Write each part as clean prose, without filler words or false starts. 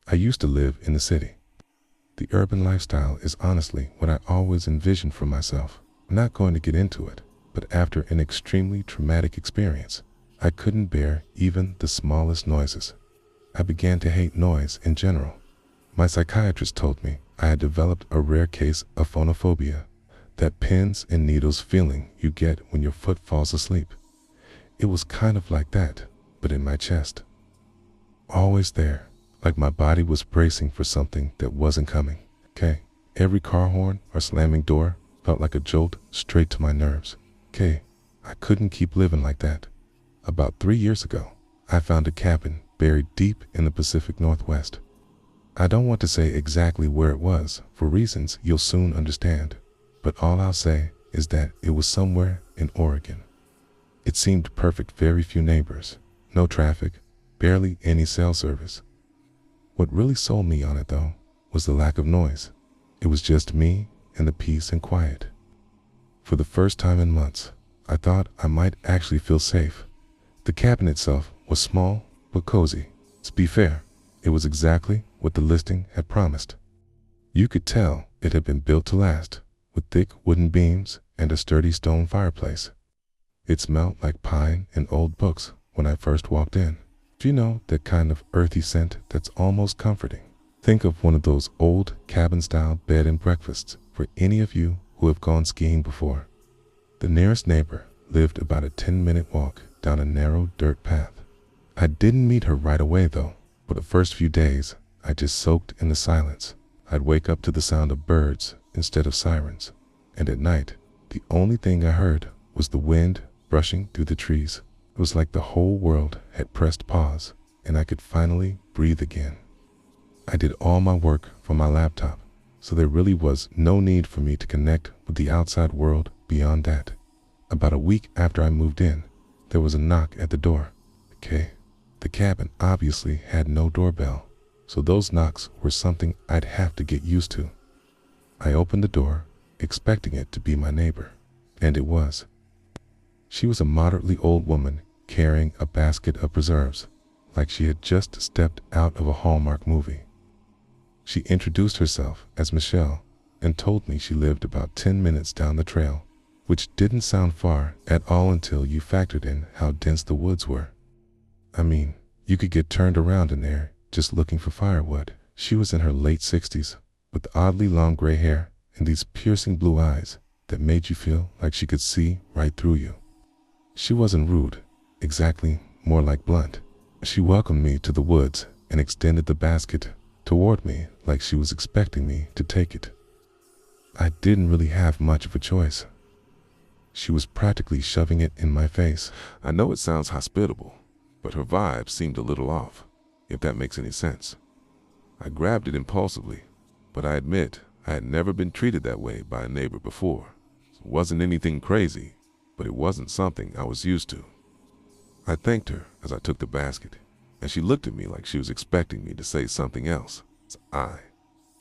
I used to live in the city. The urban lifestyle is honestly what I always envisioned for myself. I'm not going to get into it, but after an extremely traumatic experience, I couldn't bear even the smallest noises. I began to hate noise in general. My psychiatrist told me I had developed a rare case of phonophobia, that pins and needles feeling you get when your foot falls asleep. It was kind of like that, but in my chest. Always there, like my body was bracing for something that wasn't coming. Every car horn or slamming door felt like a jolt straight to my nerves. I couldn't keep living like that. About 3 years ago, I found a cabin buried deep in the Pacific Northwest. I don't want to say exactly where it was for reasons you'll soon understand, but all I'll say is that it was somewhere in Oregon. It seemed perfect, very few neighbors, no traffic, barely any cell service. What really sold me on it though was the lack of noise. It was just me and the peace and quiet. For the first time in months, I thought I might actually feel safe. The cabin itself was small but cozy. To be fair, it was exactly what the listing had promised. You could tell it had been built to last, with thick wooden beams and a sturdy stone fireplace. It smelled like pine and old books when I first walked in. Do you know that kind of earthy scent that's almost comforting? Think of one of those old cabin-style bed and breakfasts for any of you who have gone skiing before. The nearest neighbor lived about a 10-minute walk down a narrow dirt path. I didn't meet her right away though. For the first few days, I just soaked in the silence. I'd wake up to the sound of birds instead of sirens. And at night, the only thing I heard was the wind brushing through the trees. It was like the whole world had pressed pause and I could finally breathe again. I did all my work from my laptop, so there really was no need for me to connect with the outside world beyond that. About a week after I moved in, there was a knock at the door. The cabin obviously had no doorbell, so those knocks were something I'd have to get used to. I opened the door, expecting it to be my neighbor, and it was. She was a moderately old woman carrying a basket of preserves, like she had just stepped out of a Hallmark movie. She introduced herself as Michelle and told me she lived about 10 minutes down the trail, which didn't sound far at all until you factored in how dense the woods were. I mean, you could get turned around in there just looking for firewood. She was in her late 60s, with oddly long gray hair and these piercing blue eyes that made you feel like she could see right through you. She wasn't rude, exactly, more like blunt. She welcomed me to the woods and extended the basket toward me like she was expecting me to take it. I didn't really have much of a choice. She was practically shoving it in my face. I know it sounds hospitable, but her vibe seemed a little off, if that makes any sense. I grabbed it impulsively, but I admit I had never been treated that way by a neighbor before. It wasn't anything crazy, but it wasn't something I was used to. I thanked her as I took the basket, and she looked at me like she was expecting me to say something else. I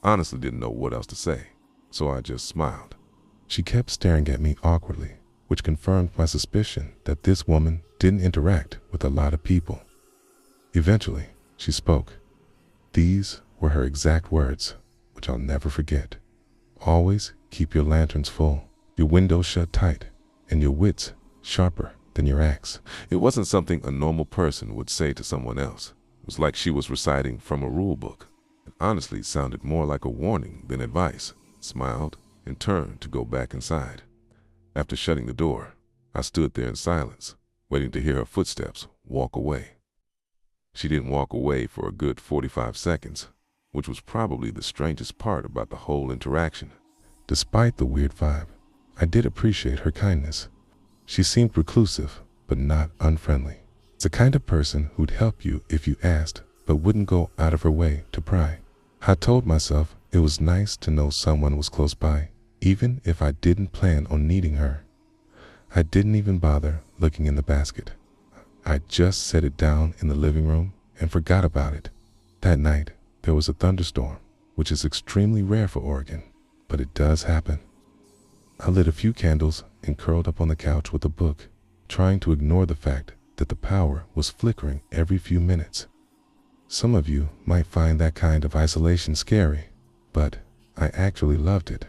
honestly didn't know what else to say, so I just smiled. She kept staring at me awkwardly, which confirmed my suspicion that this woman didn't interact with a lot of people. Eventually, she spoke. These were her exact words, which I'll never forget. Always keep your lanterns full, your windows shut tight, and your wits sharper than your axe. It wasn't something a normal person would say to someone else. It was like she was reciting from a rule book. It honestly sounded more like a warning than advice. I smiled and turned to go back inside. After shutting the door, I stood there in silence, waiting to hear her footsteps walk away. She didn't walk away for a good 45 seconds, which was probably the strangest part about the whole interaction. Despite the weird vibe, I did appreciate her kindness. She seemed reclusive, but not unfriendly. It's the kind of person who'd help you if you asked, but wouldn't go out of her way to pry. I told myself it was nice to know someone was close by, even if I didn't plan on needing her. I didn't even bother looking in the basket. I just set it down in the living room and forgot about it. That night, there was a thunderstorm, which is extremely rare for Oregon, but it does happen. I lit a few candles and curled up on the couch with a book, trying to ignore the fact that the power was flickering every few minutes. Some of you might find that kind of isolation scary, but I actually loved it.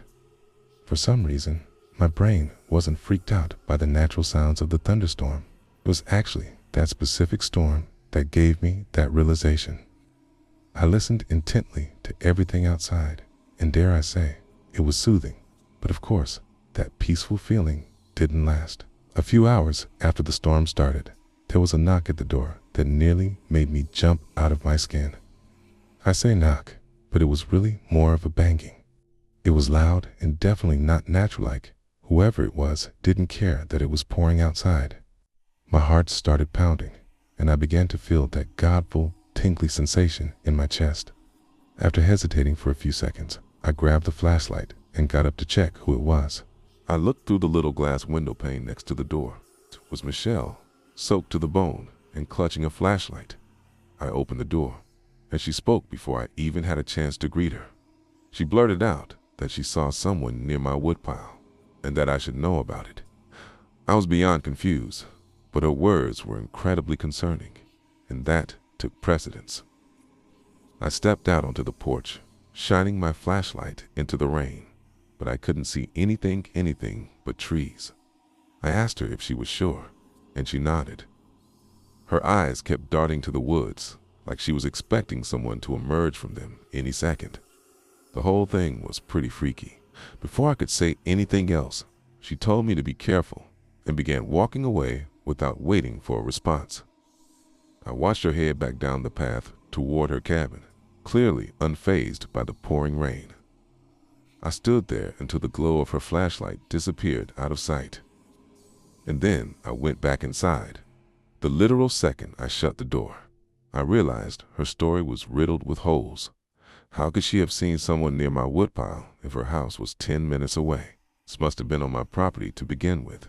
For some reason, my brain wasn't freaked out by the natural sounds of the thunderstorm. It was actually that specific storm that gave me that realization. I listened intently to everything outside, and dare I say, it was soothing. But of course, that peaceful feeling didn't last. A few hours after the storm started, there was a knock at the door that nearly made me jump out of my skin. I say knock, but it was really more of a banging. It was loud and definitely not natural-like. Whoever it was didn't care that it was pouring outside. My heart started pounding, and I began to feel that godful, tingly sensation in my chest. After hesitating for a few seconds, I grabbed the flashlight and got up to check who it was. I looked through the little glass window pane next to the door. It was Michelle, soaked to the bone and clutching a flashlight. I opened the door, and she spoke before I even had a chance to greet her. She blurted out that she saw someone near my woodpile, and that I should know about it. I was beyond confused, but her words were incredibly concerning, and that took precedence. I stepped out onto the porch, shining my flashlight into the rain, but I couldn't see anything but trees. I asked her if she was sure, and she nodded. Her eyes kept darting to the woods, like she was expecting someone to emerge from them any second. The whole thing was pretty freaky. Before I could say anything else, she told me to be careful and began walking away without waiting for a response. I watched her head back down the path toward her cabin, clearly unfazed by the pouring rain. I stood there until the glow of her flashlight disappeared out of sight. And then I went back inside. The literal second I shut the door, I realized her story was riddled with holes. How could she have seen someone near my woodpile if her house was 10 minutes away? This must have been on my property to begin with.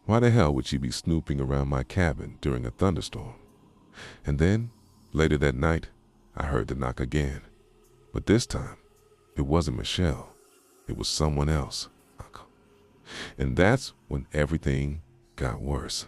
Why the hell would she be snooping around my cabin during a thunderstorm? And then, later that night, I heard the knock again. But this time, it wasn't Michelle. It was someone else. And that's when everything got worse.